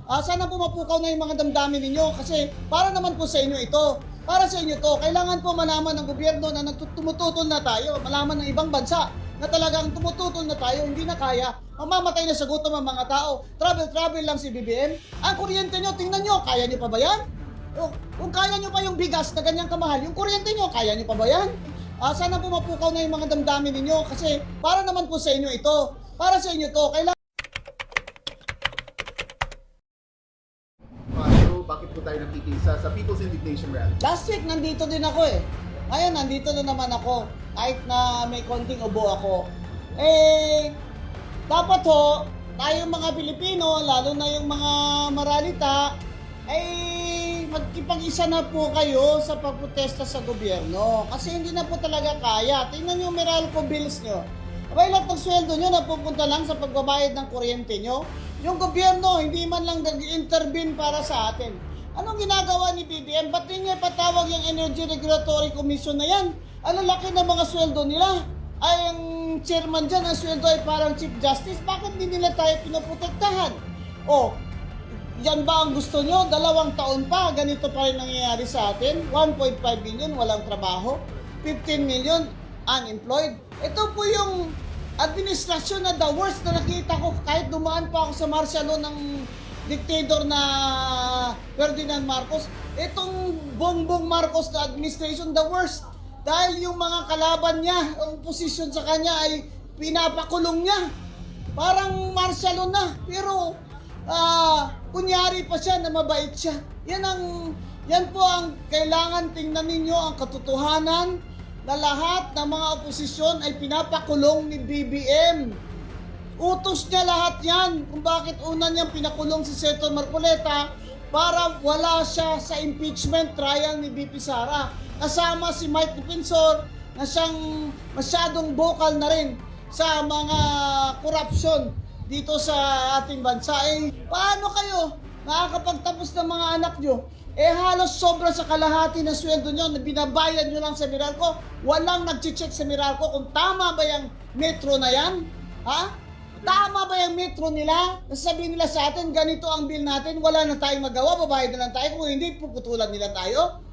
Sana po mapukaw na yung mga damdamin ninyo kasi para naman po sa inyo ito. Para sa inyo to, kailangan po malaman ng gobyerno na tumututol na tayo. Malaman ng ibang bansa na talagang tumututol na tayo, hindi na kaya. Mamamatay na sa gutom ang mga tao. Travel lang si BBM. Ang kuryente nyo, tingnan nyo, kaya nyo pa ba yan? Kung kaya nyo pa yung bigas na ganyang kamahal, yung kuryente nyo, kaya nyo pa ba yan? Sana po mapukaw na yung mga damdamin ninyo kasi para naman po sa inyo ito. Para sa inyo to, kailangan. Bakit po tayo nakikisa sa People's Indignation Rally? Last week, nandito din ako eh. Ngayon, nandito na naman ako. Kahit na may konting ubo ako. Dapat ho, tayong mga Pilipino, lalo na yung mga maralita, magkipag-isa na po kayo sa pagprotesta sa gobyerno. Kasi hindi na po talaga kaya. Tingnan nyo yung Meralco bills nyo. Abay, lahat ng sweldo nyo napupunta lang sa pagbabayad ng kuryente nyo. Yung gobyerno, hindi man lang nag-intervene para sa atin. Anong ginagawa ni BBM? Ba't hindi niya patawag yung Energy Regulatory Commission na yan? Ano laki ng mga sweldo nila? Ay, ang chairman dyan, ang sweldo ay parang Chief Justice. Bakit hindi nila tayo pinoprotektahan? Yan ba ang gusto nyo? 2 taon pa, ganito pa rin nangyayari sa atin. 1.5 million, walang trabaho. 15 million, unemployed. Ito po yung administrasyon na the worst na nakita ko kahit dumaan pa ako sa martial law ng dictator na Ferdinand Marcos. Itong Bongbong Marcos na administration, the worst. Dahil yung mga kalaban niya, ang posisyon sa kanya ay pinapakulong niya. Parang martial law na. Pero kunyari pa siya na mabait siya. Yan po ang kailangan tingnan ninyo, ang katotohanan na lahat ng mga oposisyon ay pinapakulong ni BBM. Utos niya lahat yan kung bakit una niyang pinakulong si Senator Marcoleta para wala siya sa impeachment trial ni BP Sara. Kasama si Mike Defensor na siyang masyadong vocal na rin sa mga corruption dito sa ating bansa. Paano kayo nakakapagtapos ng mga anak nyo? Halos sobra sa kalahati ng sweldo nyo na binabayad nyo lang sa Meralco. Walang nag-check sa Meralco kung tama ba yung metro na yan? Tama ba yung metro nila? Sabihin nila sa atin, ganito ang bill natin, wala na tayong magawa, babayad na lang tayo. Kung hindi, puputulan nila tayo.